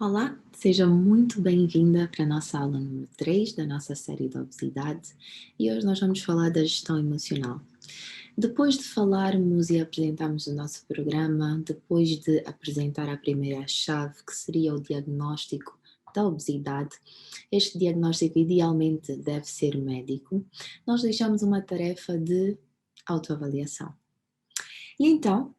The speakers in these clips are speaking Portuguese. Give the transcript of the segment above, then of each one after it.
Olá, seja muito bem-vinda para a nossa aula número 3 da nossa série de obesidade e hoje nós vamos falar da gestão emocional. Depois de falarmos e apresentarmos o nosso programa, depois de apresentar a primeira chave, que seria o diagnóstico da obesidade, este diagnóstico idealmente deve ser médico, nós deixamos uma tarefa de autoavaliação. E então,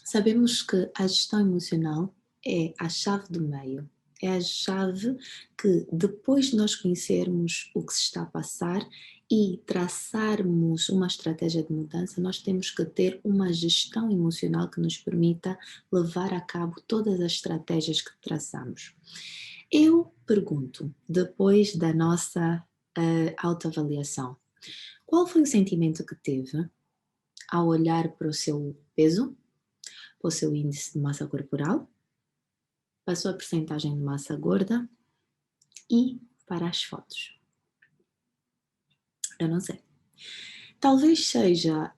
sabemos que a gestão emocional é a chave do meio, é a chave que, depois de nós conhecermos o que se está a passar e traçarmos uma estratégia de mudança, nós temos que ter uma gestão emocional que nos permita levar a cabo todas as estratégias que traçamos. Eu pergunto, depois da nossa autoavaliação, qual foi o sentimento que teve ao olhar para o seu peso, para o seu índice de massa corporal, para a sua percentagem de massa gorda e para as fotos? Eu não sei. Talvez seja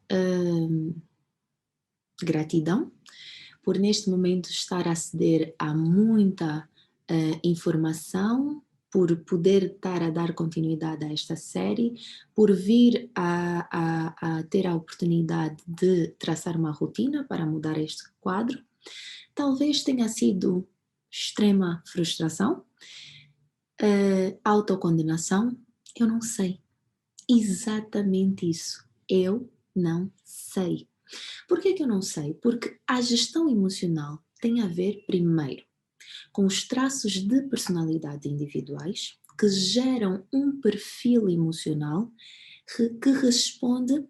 gratidão por neste momento estar a aceder a muita informação, por poder estar a dar continuidade a esta série, por vir a ter a oportunidade de traçar uma rotina para mudar este quadro. Talvez tenha sido extrema frustração, autocondenação, eu não sei. Exatamente isso. Eu não sei. Por que eu não sei? Porque a gestão emocional tem a ver, primeiro, com os traços de personalidade individuais que geram um perfil emocional que responde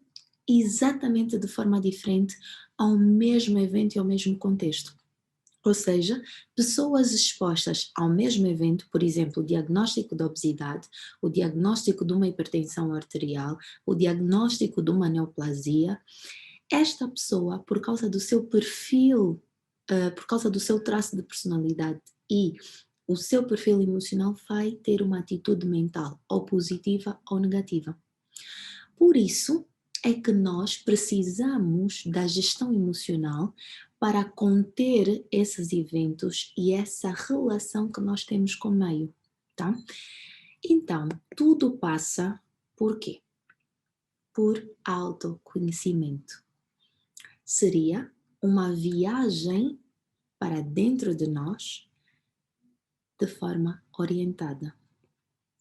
exatamente de forma diferente ao mesmo evento e ao mesmo contexto. Ou seja, pessoas expostas ao mesmo evento, por exemplo, o diagnóstico da obesidade, o diagnóstico de uma hipertensão arterial, o diagnóstico de uma neoplasia, esta pessoa, por causa do seu perfil, por causa do seu traço de personalidade e o seu perfil emocional, vai ter uma atitude mental, ou positiva ou negativa. Por isso é que nós precisamos da gestão emocional para conter esses eventos e essa relação que nós temos com o meio, tá? Então, tudo passa por quê? Por autoconhecimento. Seria uma viagem para dentro de nós de forma orientada.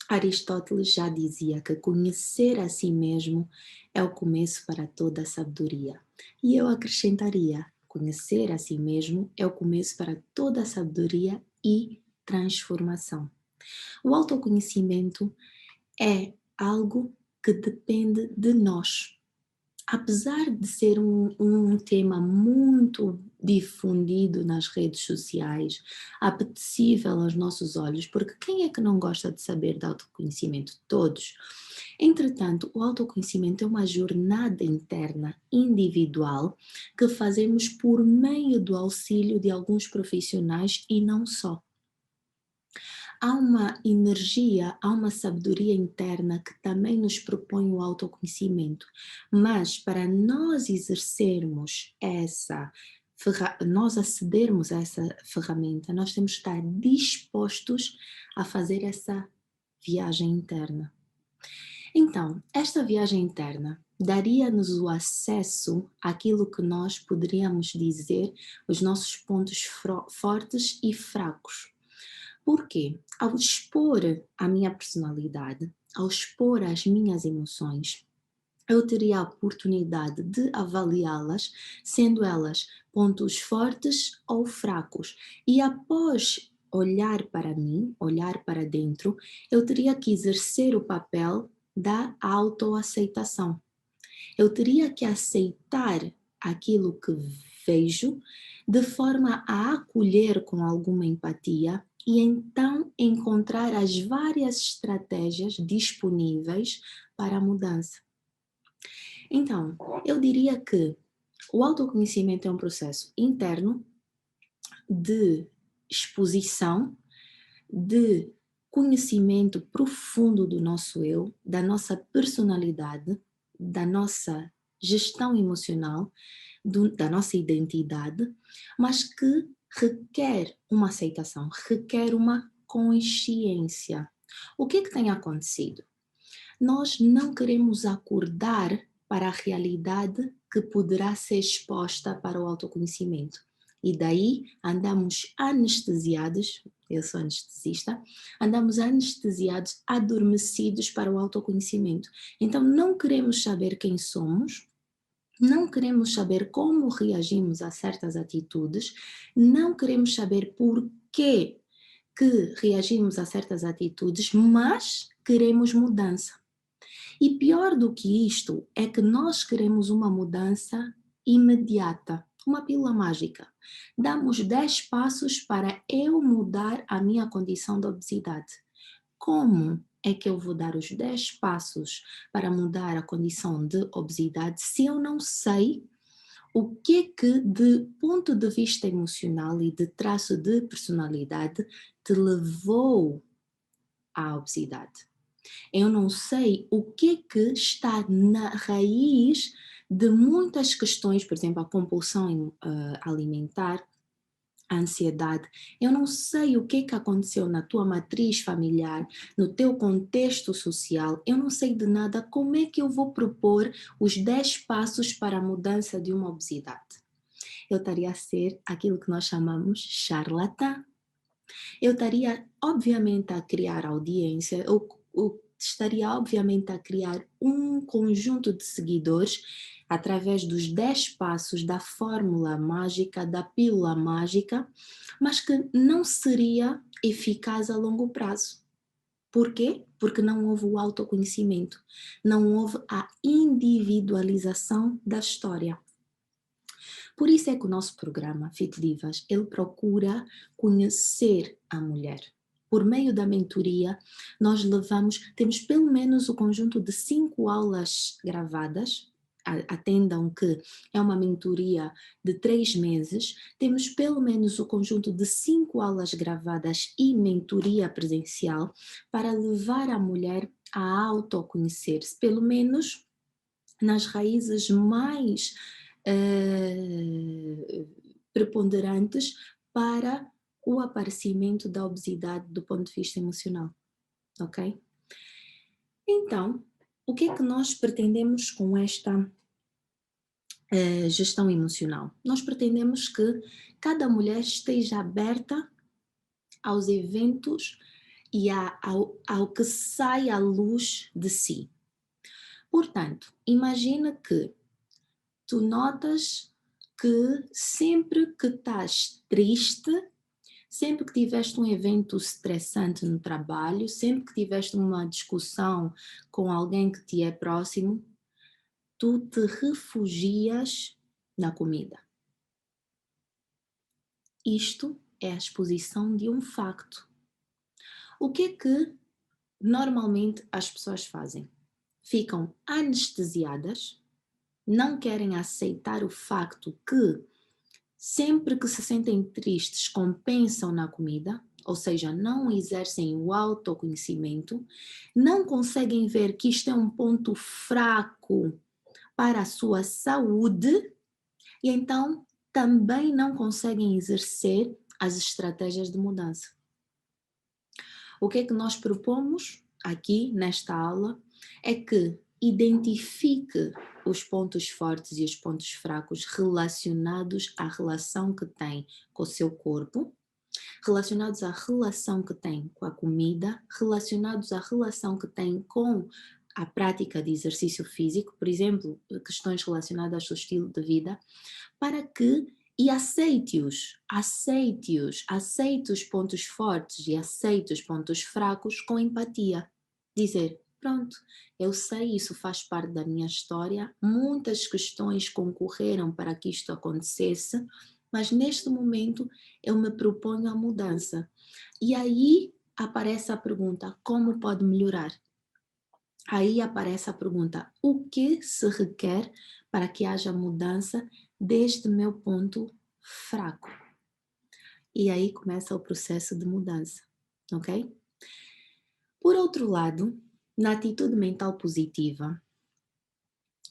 Aristóteles já dizia que conhecer a si mesmo é o começo para toda a sabedoria. E eu acrescentaria, conhecer a si mesmo é o começo para toda a sabedoria e transformação. O autoconhecimento é algo que depende de nós. Apesar de ser um tema muito difundido nas redes sociais, apetecível aos nossos olhos, porque quem é que não gosta de saber de autoconhecimento? Todos. Entretanto, o autoconhecimento é uma jornada interna, individual, que fazemos por meio do auxílio de alguns profissionais e não só. Há uma energia, há uma sabedoria interna que também nos propõe o autoconhecimento, mas para nós exercermos nós acedermos a essa ferramenta, nós temos que estar dispostos a fazer essa viagem interna. Então, esta viagem interna daria-nos o acesso àquilo que nós poderíamos dizer os nossos pontos fortes e fracos. Porque ao expor a minha personalidade, ao expor as minhas emoções, eu teria a oportunidade de avaliá-las, sendo elas pontos fortes ou fracos. E após olhar para mim, olhar para dentro, eu teria que exercer o papel da autoaceitação. Eu teria que aceitar aquilo que vejo de forma a acolher com alguma empatia e então encontrar as várias estratégias disponíveis para a mudança. Então, eu diria que o autoconhecimento é um processo interno de exposição, de conhecimento profundo do nosso eu, da nossa personalidade, da nossa gestão emocional, da nossa identidade, mas que requer uma aceitação, requer uma consciência. O que tem acontecido? Nós não queremos acordar para a realidade que poderá ser exposta para o autoconhecimento. E daí andamos anestesiados, eu sou anestesista, andamos anestesiados, adormecidos para o autoconhecimento. Então não queremos saber quem somos, não queremos saber como reagimos a certas atitudes, não queremos saber por que reagimos a certas atitudes, mas queremos mudança. E pior do que isto é que nós queremos uma mudança imediata, uma pílula mágica. Damos 10 passos para eu mudar a minha condição de obesidade. Como é que eu vou dar os 10 passos para mudar a condição de obesidade se eu não sei o que de ponto de vista emocional e de traço de personalidade te levou à obesidade? Eu não sei o que está na raiz de muitas questões, por exemplo, a compulsão alimentar, a ansiedade. Eu não sei o que aconteceu na tua matriz familiar, no teu contexto social. Eu não sei de nada. Como é que eu vou propor os 10 passos para a mudança de uma obesidade? Eu estaria a ser aquilo que nós chamamos charlatã. Eu estaria, obviamente, a criar audiência, eu estaria, obviamente, a criar um conjunto de seguidores através dos 10 passos da fórmula mágica, da pílula mágica, mas que não seria eficaz a longo prazo. Por quê? Porque não houve o autoconhecimento, não houve a individualização da história. Por isso é que o nosso programa Fit Divas, ele procura conhecer a mulher. Por meio da mentoria, nós temos pelo menos o conjunto de 5 aulas gravadas. Atendam que é uma mentoria de 3 meses, temos pelo menos o conjunto de 5 aulas gravadas e mentoria presencial para levar a mulher a autoconhecer-se, pelo menos nas raízes mais preponderantes para o aparecimento da obesidade do ponto de vista emocional, ok? Então, o que é que nós pretendemos com esta gestão emocional? Nós pretendemos que cada mulher esteja aberta aos eventos e ao que sai à luz de si. Portanto, imagina que tu notas que sempre que estás triste, sempre que tiveste um evento estressante no trabalho, sempre que tiveste uma discussão com alguém que te é próximo, tu te refugias na comida. Isto é a exposição de um facto. O que normalmente as pessoas fazem? Ficam anestesiadas, não querem aceitar o facto que sempre que se sentem tristes compensam na comida, ou seja, não exercem o autoconhecimento, não conseguem ver que isto é um ponto fraco para a sua saúde e então também não conseguem exercer as estratégias de mudança. O que é que nós propomos aqui nesta aula é que identifique os pontos fortes e os pontos fracos relacionados à relação que tem com o seu corpo, relacionados à relação que tem com a comida, relacionados à relação que tem com a prática de exercício físico, por exemplo, questões relacionadas ao seu estilo de vida, para que aceite os pontos fortes e aceite os pontos fracos com empatia. Dizer, pronto, eu sei, isso faz parte da minha história, muitas questões concorreram para que isto acontecesse, mas neste momento eu me proponho a mudança. E aí aparece a pergunta, como pode melhorar? Aí aparece a pergunta, o que se requer para que haja mudança deste meu ponto fraco? E aí começa o processo de mudança, ok? Por outro lado, na atitude mental positiva,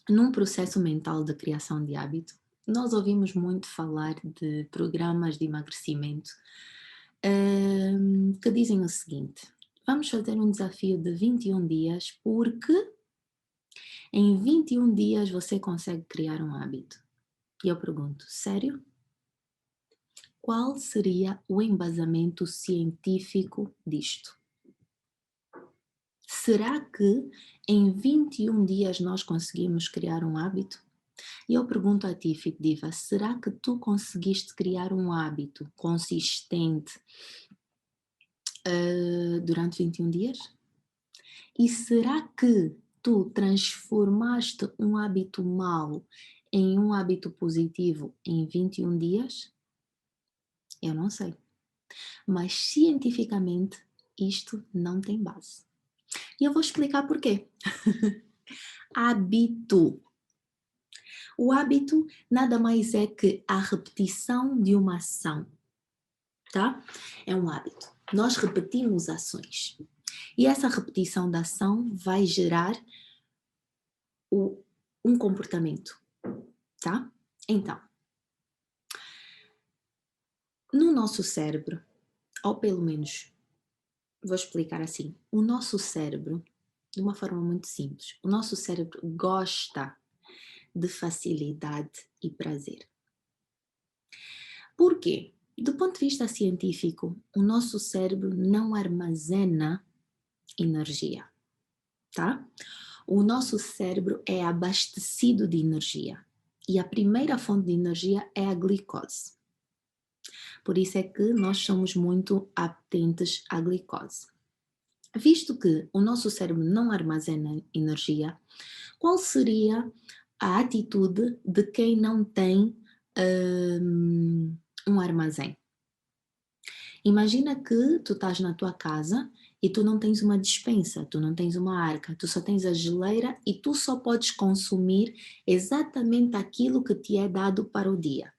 num processo mental de criação de hábito, Nós ouvimos muito falar de programas de emagrecimento, que dizem o seguinte: vamos fazer um desafio de 21 dias, porque em 21 dias você consegue criar um hábito. E eu pergunto, sério? Qual seria o embasamento científico disto? Será que em 21 dias nós conseguimos criar um hábito? E eu pergunto a ti, Fit Diva, será que tu conseguiste criar um hábito consistente durante 21 dias? E será que tu transformaste um hábito mau em um hábito positivo em 21 dias? Eu não sei. Mas cientificamente isto não tem base. E eu vou explicar porquê. Hábito. O hábito nada mais é que a repetição de uma ação, tá? É um hábito. Nós repetimos ações. E essa repetição da ação vai gerar um comportamento, tá? Então, no nosso cérebro, ou pelo menos, vou explicar assim, o nosso cérebro, de uma forma muito simples, o nosso cérebro gosta de facilidade e prazer. Por quê? Do ponto de vista científico, o nosso cérebro não armazena energia, tá? O nosso cérebro é abastecido de energia e a primeira fonte de energia é a glicose. Por isso é que nós somos muito apetentes à glicose. Visto que o nosso cérebro não armazena energia, qual seria a atitude de quem não tem um armazém? Imagina que tu estás na tua casa e tu não tens uma despensa, tu não tens uma arca, tu só tens a geleira e tu só podes consumir exatamente aquilo que te é dado para o dia.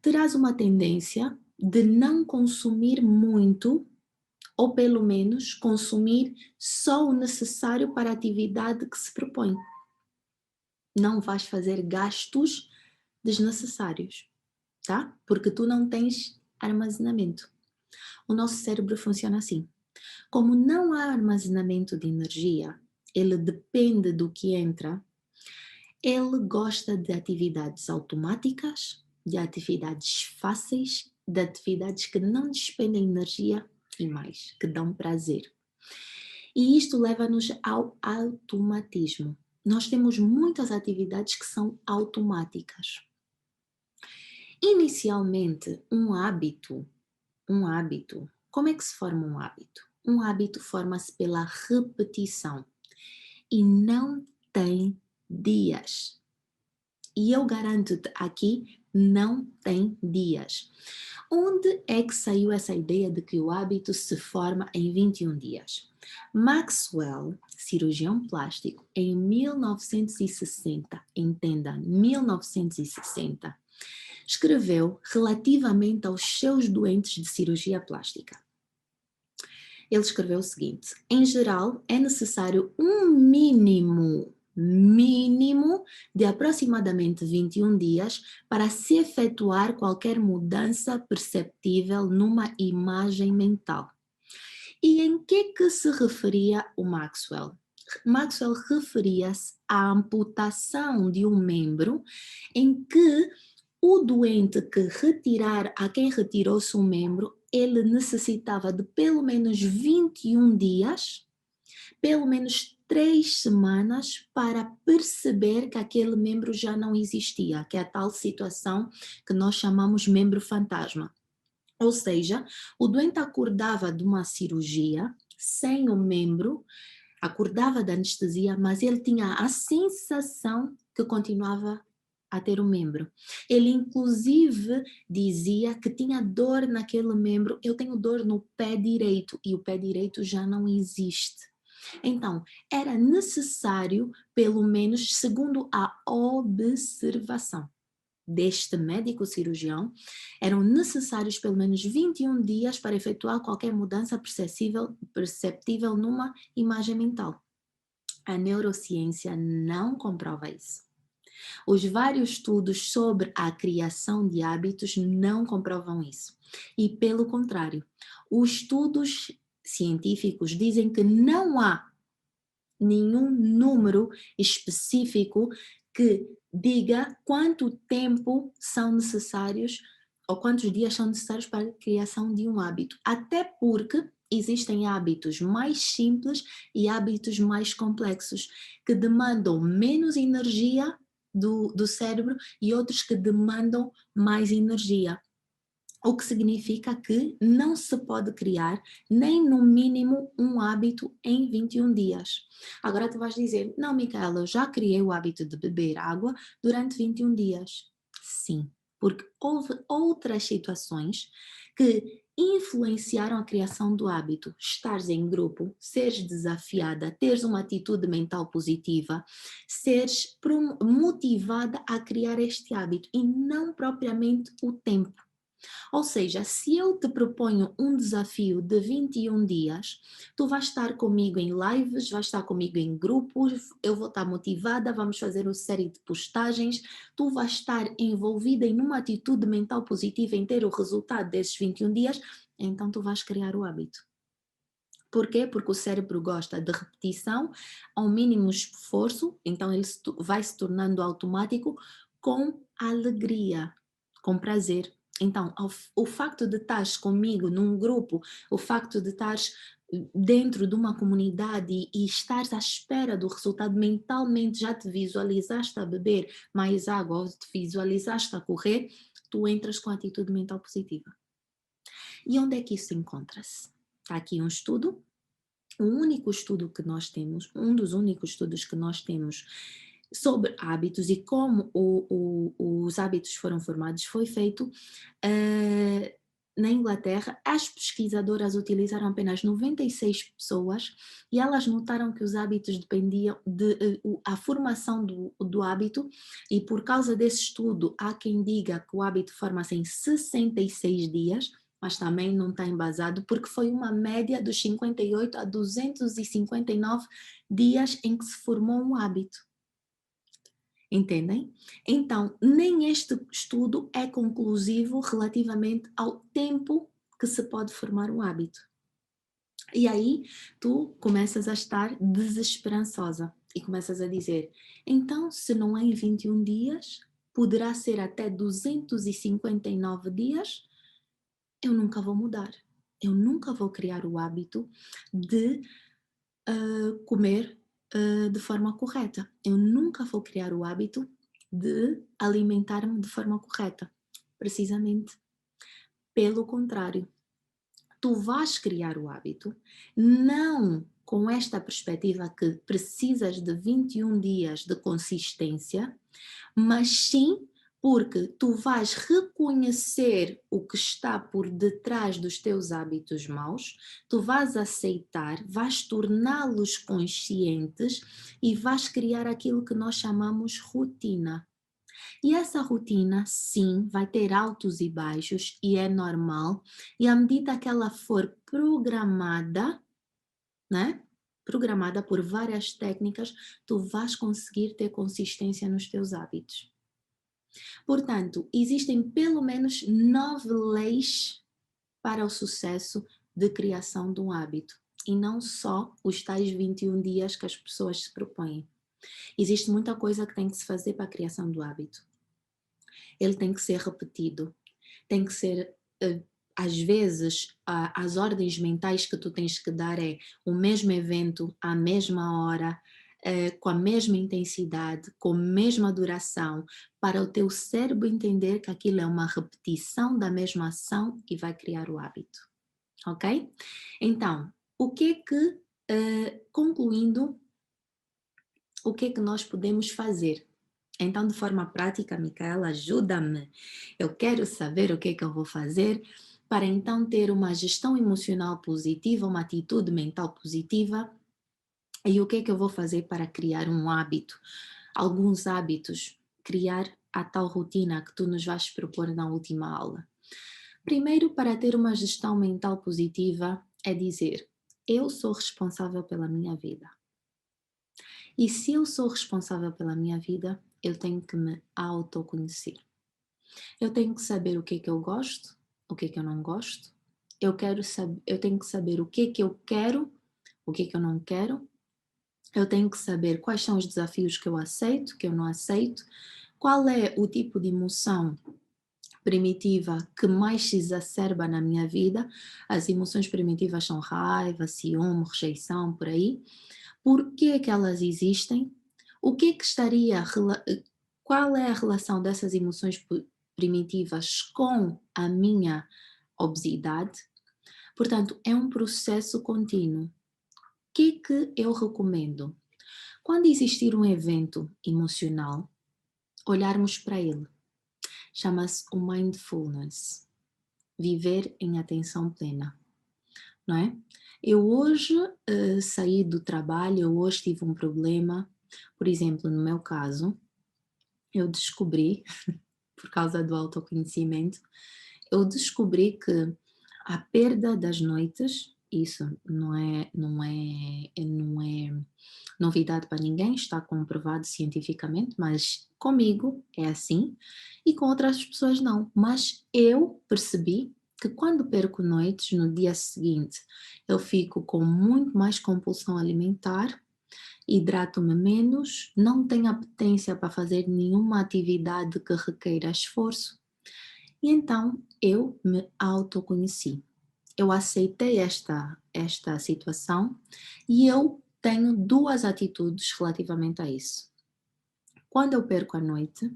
Terás uma tendência de não consumir muito, ou pelo menos consumir só o necessário para a atividade que se propõe. Não vais fazer gastos desnecessários, tá? Porque tu não tens armazenamento. O nosso cérebro funciona assim. Como não há armazenamento de energia, ele depende do que entra, ele gosta de atividades automáticas, de atividades fáceis, de atividades que não despendem energia e mais, que dão prazer. E isto leva-nos ao automatismo. Nós temos muitas atividades que são automáticas. Inicialmente, um hábito, como é que se forma um hábito? Um hábito forma-se pela repetição e não tem dias. E eu garanto-te aqui, não tem dias. Onde é que saiu essa ideia de que o hábito se forma em 21 dias? Maxwell, cirurgião plástico, em 1960, entenda, 1960, escreveu relativamente aos seus doentes de cirurgia plástica. Ele escreveu o seguinte: em geral, é necessário um mínimo de aproximadamente 21 dias para se efetuar qualquer mudança perceptível numa imagem mental. E em que se referia o Maxwell? Maxwell referia-se à amputação de um membro em que o doente a quem retirou-se um membro, ele necessitava de pelo menos 21 dias, pelo menos 3 semanas para perceber que aquele membro já não existia, que é a tal situação que nós chamamos membro fantasma. Ou seja, o doente acordava de uma cirurgia sem o membro, acordava da anestesia, mas ele tinha a sensação que continuava a ter um membro. Ele inclusive dizia que tinha dor naquele membro. Eu tenho dor no pé direito e o pé direito já não existe. Então, era necessário, pelo menos segundo a observação deste médico cirurgião, eram necessários pelo menos 21 dias para efetuar qualquer mudança perceptível numa imagem mental. A neurociência não comprova isso. Os vários estudos sobre a criação de hábitos não comprovam isso. E, pelo contrário, os estudos científicos dizem que não há nenhum número específico que diga quanto tempo são necessários ou quantos dias são necessários para a criação de um hábito. Até porque existem hábitos mais simples e hábitos mais complexos, que demandam menos energia do cérebro e outros que demandam mais energia. O que significa que não se pode criar nem no mínimo um hábito em 21 dias. Agora tu vais dizer, não, Micaela, eu já criei o hábito de beber água durante 21 dias. Sim, porque houve outras situações que influenciaram a criação do hábito. Estares em grupo, seres desafiada, teres uma atitude mental positiva, seres motivada a criar este hábito e não propriamente o tempo. Ou seja, se eu te proponho um desafio de 21 dias, tu vais estar comigo em lives, vais estar comigo em grupos, eu vou estar motivada, vamos fazer uma série de postagens, tu vais estar envolvida em uma atitude mental positiva em ter o resultado desses 21 dias, então tu vais criar o hábito. Por quê? Porque o cérebro gosta de repetição, ao mínimo esforço, então ele vai se tornando automático com alegria, com prazer. Então, o facto de estares comigo num grupo, o facto de estares dentro de uma comunidade e estares à espera do resultado, mentalmente já te visualizaste a beber mais água ou te visualizaste a correr, tu entras com a atitude mental positiva. E onde é que isso encontra-se? Está aqui um estudo. O único estudo que nós temos, um dos únicos estudos que nós temos sobre hábitos e como os hábitos foram formados foi feito na Inglaterra. As pesquisadoras utilizaram apenas 96 pessoas e elas notaram que os hábitos dependiam a formação do hábito, e por causa desse estudo há quem diga que o hábito forma-se em 66 dias, mas também não está embasado, porque foi uma média dos 58 a 259 dias em que se formou um hábito. Entendem? Então, nem este estudo é conclusivo relativamente ao tempo que se pode formar um hábito. E aí tu começas a estar desesperançosa e começas a dizer, então se não é em 21 dias, poderá ser até 259 dias, eu nunca vou mudar. Eu nunca vou criar o hábito de comer de forma correta. Eu nunca vou criar o hábito de alimentar-me de forma correta. Precisamente pelo contrário. Tu vais criar o hábito, não com esta perspectiva que precisas de 21 dias de consistência, mas sim porque tu vais reconhecer o que está por detrás dos teus hábitos maus, tu vais aceitar, vais torná-los conscientes e vais criar aquilo que nós chamamos rotina. E essa rotina, sim, vai ter altos e baixos e é normal, e à medida que ela for programada, né? Programada por várias técnicas, tu vais conseguir ter consistência nos teus hábitos. Portanto, existem pelo menos 9 leis para o sucesso de criação de um hábito, e não só os tais 21 dias que as pessoas se propõem. Existe muita coisa que tem que se fazer para a criação do hábito. Ele tem que ser repetido, tem que ser, às vezes, as ordens mentais que tu tens que dar é o mesmo evento, à mesma hora, com a mesma intensidade, com a mesma duração, para o teu cérebro entender que aquilo é uma repetição da mesma ação e vai criar o hábito, ok? Então, o que é que, concluindo, o que é que nós podemos fazer? Então, de forma prática, Micaela, ajuda-me. Eu quero saber o que é que eu vou fazer para então ter uma gestão emocional positiva, uma atitude mental positiva, e o que é que eu vou fazer para criar um hábito, alguns hábitos, criar a tal rotina que tu nos vais propor na última aula. Primeiro, para ter uma gestão mental positiva, é dizer, eu sou responsável pela minha vida. E se eu sou responsável pela minha vida, eu tenho que me autoconhecer. Eu tenho que saber o que é que eu gosto, o que é que eu não gosto. Eu tenho que saber o que é que eu quero, o que é que eu não quero. Eu tenho que saber quais são os desafios que eu aceito, que eu não aceito, qual é o tipo de emoção primitiva que mais se exacerba na minha vida. As emoções primitivas são raiva, ciúme, rejeição, por aí. Por que é que elas existem? O que é que estaria, qual é a relação dessas emoções primitivas com a minha obesidade? Portanto, é um processo contínuo. O que é que eu recomendo? Quando existir um evento emocional, olharmos para ele. Chama-se o mindfulness, viver em atenção plena, não é? Eu hoje saí do trabalho, eu hoje tive um problema, por exemplo, no meu caso, eu descobri, por causa do autoconhecimento, eu descobri que a perda das noites, isso não é novidade para ninguém, está comprovado cientificamente, mas comigo é assim e com outras pessoas não. Mas eu percebi que quando perco noites, no dia seguinte, eu fico com muito mais compulsão alimentar, hidrato-me menos, não tenho apetência para fazer nenhuma atividade que requeira esforço. E então eu me autoconheci. Eu aceitei esta situação e eu tenho duas atitudes relativamente a isso. Quando eu perco a noite,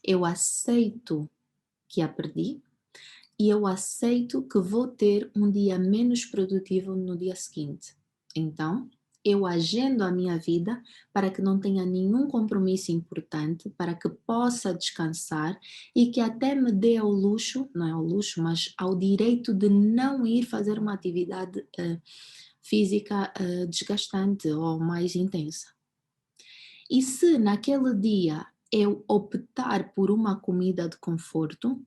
eu aceito que a perdi e eu aceito que vou ter um dia menos produtivo no dia seguinte. Então, eu agendo a minha vida para que não tenha nenhum compromisso importante, para que possa descansar e que até me dê ao luxo, não é ao luxo, mas ao direito de não ir fazer uma atividade física desgastante ou mais intensa. E se naquele dia eu optar por uma comida de conforto,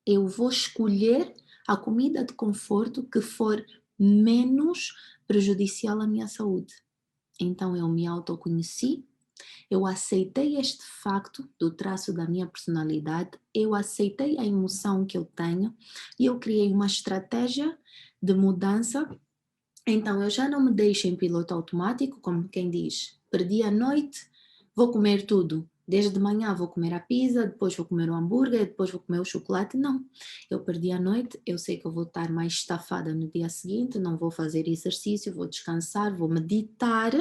eu vou escolher a comida de conforto que for menos prejudicial à minha saúde. Então eu me autoconheci, eu aceitei este facto do traço da minha personalidade, eu aceitei a emoção que eu tenho e eu criei uma estratégia de mudança. Então eu já não me deixo em piloto automático, como quem diz, perdi a noite, vou comer tudo. Desde de manhã vou comer a pizza, depois vou comer o hambúrguer, depois vou comer o chocolate. Não, eu perdi a noite, eu sei que eu vou estar mais estafada no dia seguinte, não vou fazer exercício, vou descansar, vou meditar,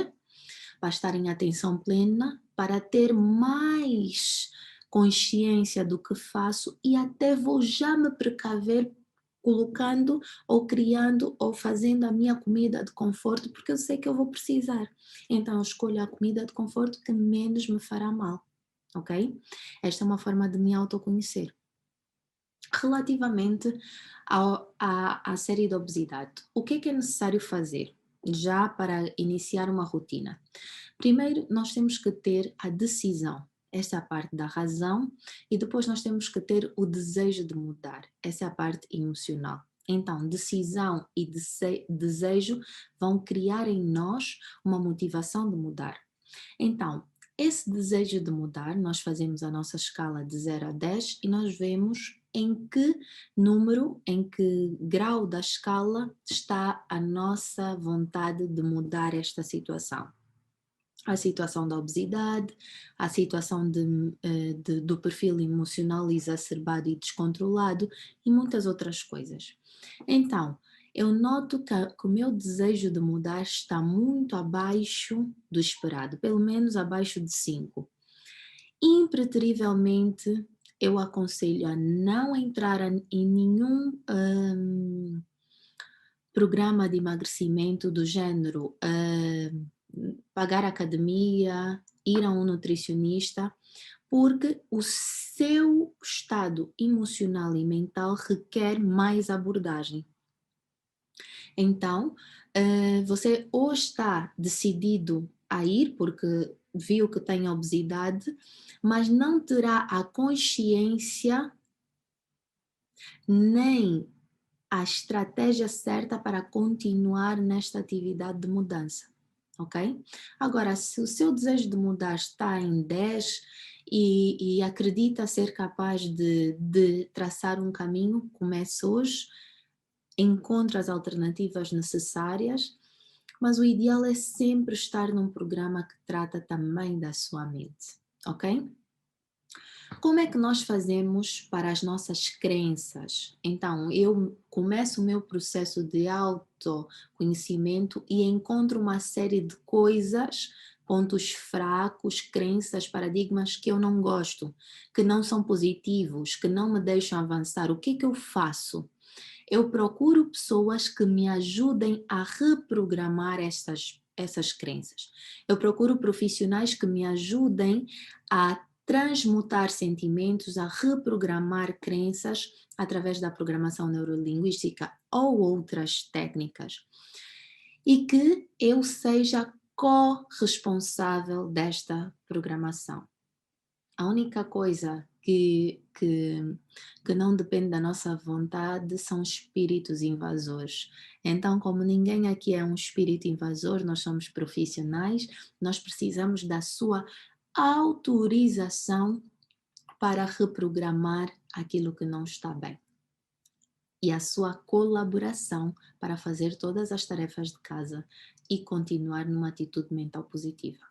para estar em atenção plena, para ter mais consciência do que faço e até vou já me precaver colocando ou criando ou fazendo a minha comida de conforto, porque eu sei que eu vou precisar. Então eu escolho a comida de conforto que menos me fará mal, ok? Esta é uma forma de me autoconhecer. Relativamente à série de obesidade, o que é necessário fazer já para iniciar uma rotina? Primeiro, nós temos que ter a decisão. Essa é a parte da razão, e depois nós temos que ter o desejo de mudar. Essa é a parte emocional. Então, decisão e desejo vão criar em nós uma motivação de mudar. Então, esse desejo de mudar, nós fazemos a nossa escala de 0 a 10 e nós vemos em que número, em que grau da escala está a nossa vontade de mudar esta situação. A situação da obesidade, a situação do perfil emocional exacerbado e descontrolado e muitas outras coisas. Então, eu noto que o meu desejo de mudar está muito abaixo do esperado, pelo menos abaixo de 5. Impreterivelmente, eu aconselho a não entrar em nenhum programa de emagrecimento do género pagar academia, ir a um nutricionista, porque o seu estado emocional e mental requer mais abordagem. Então, você ou está decidido a ir porque viu que tem obesidade, mas não terá a consciência nem a estratégia certa para continuar nesta atividade de mudança. ok? Agora, se o seu desejo de mudar está em 10 e acredita ser capaz de traçar um caminho, comece hoje, encontre as alternativas necessárias, mas o ideal é sempre estar num programa que trata também da sua mente, ok? Como é que nós fazemos para as nossas crenças? Então, eu começo o meu processo de autoconhecimento e encontro uma série de coisas, pontos fracos, crenças, paradigmas que eu não gosto, que não são positivos, que não me deixam avançar. O que é que eu faço? Eu procuro pessoas que me ajudem a reprogramar essas crenças. Eu procuro profissionais que me ajudem a transmutar sentimentos, a reprogramar crenças através da programação neurolinguística ou outras técnicas. E que eu seja corresponsável desta programação. A única coisa que não depende da nossa vontade são espíritos invasores. Então, como ninguém aqui é um espírito invasor, nós somos profissionais, nós precisamos da sua autorização para reprogramar aquilo que não está bem. E a sua colaboração para fazer todas as tarefas de casa e continuar numa atitude mental positiva.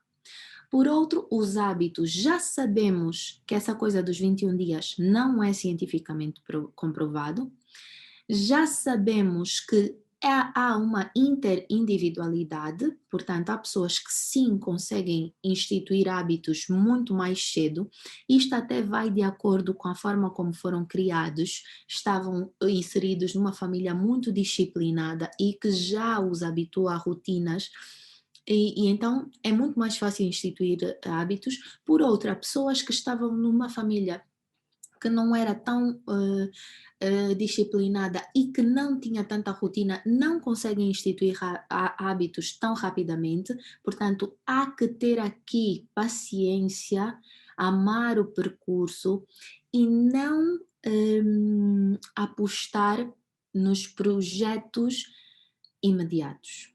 Por outro, os hábitos. Já sabemos que essa coisa dos 21 dias não é cientificamente comprovado. Já sabemos que há uma interindividualidade, portanto, há pessoas que sim conseguem instituir hábitos muito mais cedo. Isto até vai de acordo com a forma como foram criados, estavam inseridos numa família muito disciplinada e que já os habitua a rotinas. E então é muito mais fácil instituir hábitos. Por outra, pessoas que estavam numa família que não era tão disciplinada e que não tinha tanta rotina, não conseguem instituir hábitos tão rapidamente. Portanto, há que ter aqui paciência, amar o percurso e não apostar nos projetos imediatos.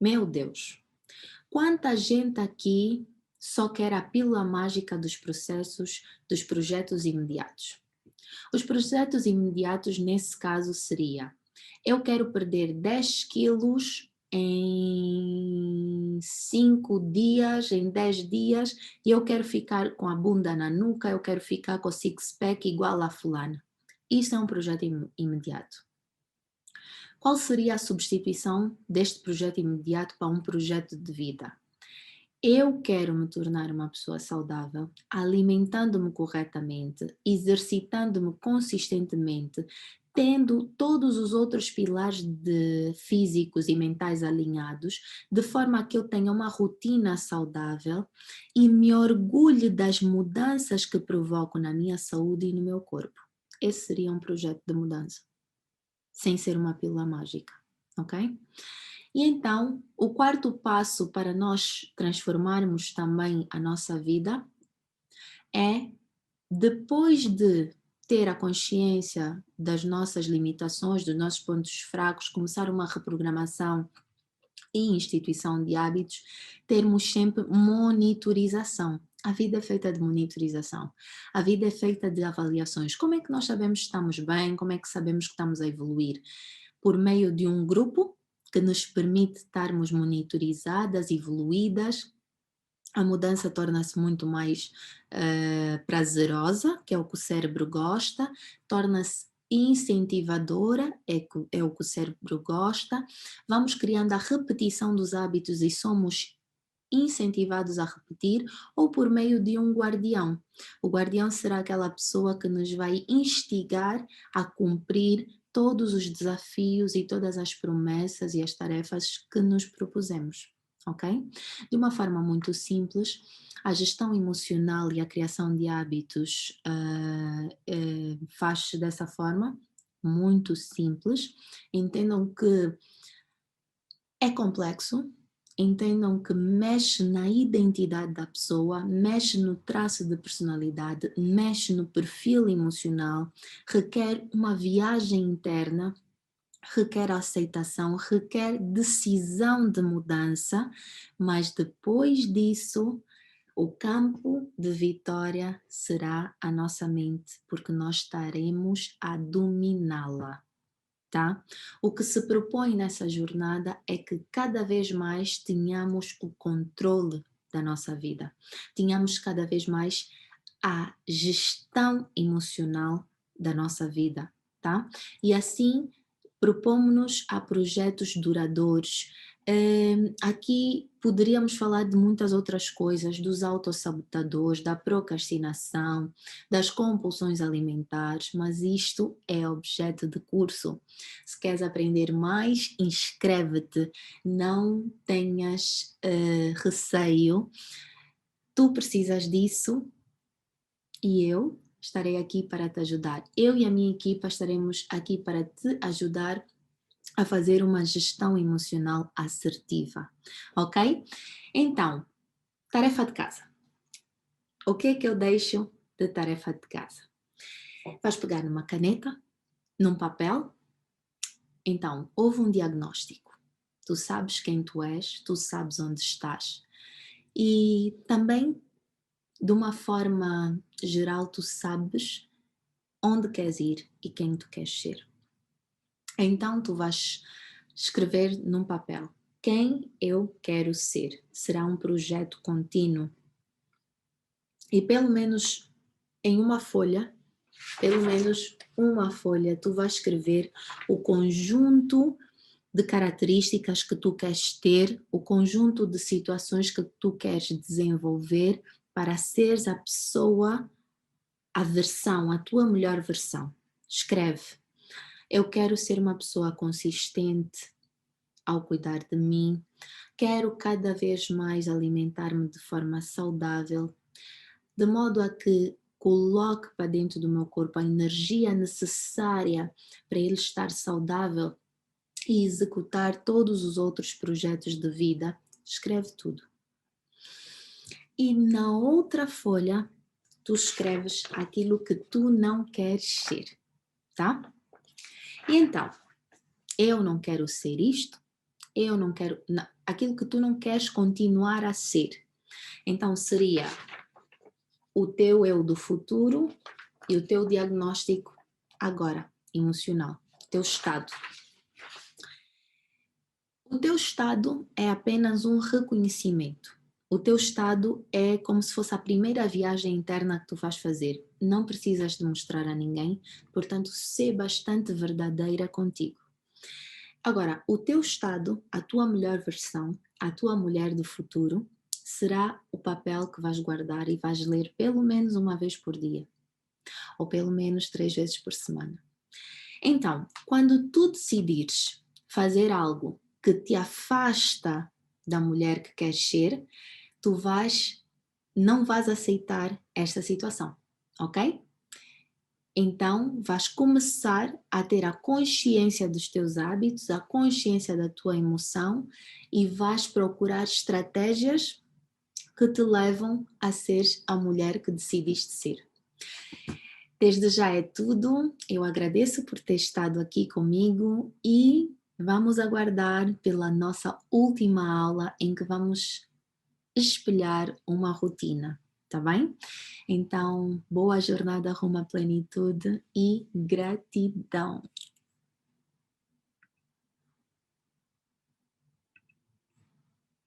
Meu Deus, quanta gente aqui só quer a pílula mágica dos processos, dos projetos imediatos. Os projetos imediatos, nesse caso, seria: eu quero perder 10 quilos em 5 dias, em 10 dias, e eu quero ficar com a bunda na nuca, eu quero ficar com o six-pack igual a fulana. Isso é um projeto imediato. Qual seria a substituição deste projeto imediato para um projeto de vida? Eu quero me tornar uma pessoa saudável, alimentando-me corretamente, exercitando-me consistentemente, tendo todos os outros pilares físicos e mentais alinhados, de forma que eu tenha uma rotina saudável e me orgulhe das mudanças que provoco na minha saúde e no meu corpo. Esse seria um projeto de mudança, sem ser uma pílula mágica, ok? E então, o quarto passo para nós transformarmos também a nossa vida é, depois de ter a consciência das nossas limitações, dos nossos pontos fracos, começar uma reprogramação e instituição de hábitos, termos sempre monitorização. A vida é feita de monitorização. A vida é feita de avaliações. Como é que nós sabemos que estamos bem? Como é que sabemos que estamos a evoluir? Por meio de um grupo que nos permite estarmos monitorizadas, evoluídas. A mudança torna-se muito mais prazerosa, que é o que o cérebro gosta, torna-se incentivadora, é o que o cérebro gosta. Vamos criando a repetição dos hábitos e somos incentivados a repetir, ou por meio de um guardião. O guardião será aquela pessoa que nos vai instigar a cumprir todos os desafios e todas as promessas e as tarefas que nos propusemos, ok? De uma forma muito simples, a gestão emocional e a criação de hábitos faz-se dessa forma, muito simples. Entendam que é complexo, entendam que mexe na identidade da pessoa, mexe no traço de personalidade, mexe no perfil emocional, requer uma viagem interna, requer aceitação, requer decisão de mudança, mas depois disso, o campo de vitória será a nossa mente, porque nós estaremos a dominá-la. Tá? O que se propõe nessa jornada é que cada vez mais tenhamos o controle da nossa vida, tenhamos cada vez mais a gestão emocional da nossa vida, tá? E assim propomos-nos a projetos duradouros. Aqui poderíamos falar de muitas outras coisas, dos autossabotadores, da procrastinação, das compulsões alimentares, mas isto é objeto de curso. Se queres aprender mais, inscreve-te, não tenhas receio, tu precisas disso e eu estarei aqui para te ajudar. Eu e a minha equipa estaremos aqui para te ajudar a fazer uma gestão emocional assertiva, ok? Então, tarefa de casa. O que é que eu deixo de tarefa de casa? Vais pegar numa caneta, num papel. Então, houve um diagnóstico. Tu sabes quem tu és, tu sabes onde estás. E também, de uma forma geral, tu sabes onde queres ir e quem tu queres ser. Então, tu vais escrever num papel quem eu quero ser. Será um projeto contínuo. E pelo menos em uma folha, tu vais escrever o conjunto de características que tu queres ter, o conjunto de situações que tu queres desenvolver para seres a pessoa, a versão, a tua melhor versão. Escreve. Eu quero ser uma pessoa consistente ao cuidar de mim. Quero cada vez mais alimentar-me de forma saudável, de modo a que coloque para dentro do meu corpo a energia necessária para ele estar saudável e executar todos os outros projetos de vida. Escreve tudo. E na outra folha, tu escreves aquilo que tu não queres ser, tá? E então, eu não quero ser isto, eu não quero, não, aquilo que tu não queres continuar a ser. Então seria o teu eu do futuro e o teu diagnóstico agora, emocional, teu estado. O teu estado é apenas um reconhecimento. O teu estado é como se fosse a primeira viagem interna que tu vais fazer. Não precisas de mostrar a ninguém, portanto, ser bastante verdadeira contigo. Agora, o teu estado, a tua melhor versão, a tua mulher do futuro, será o papel que vais guardar e vais ler pelo menos uma vez por dia, ou pelo menos 3 vezes por semana. Então, quando tu decidires fazer algo que te afasta da mulher que queres ser, tu não vais aceitar esta situação, ok? Então, vais começar a ter a consciência dos teus hábitos, a consciência da tua emoção e vais procurar estratégias que te levam a ser a mulher que decidiste ser. Desde já é tudo. Eu agradeço por ter estado aqui comigo e vamos aguardar pela nossa última aula em que vamos espelhar uma rotina, tá bem? Então, boa jornada rumo à plenitude e gratidão!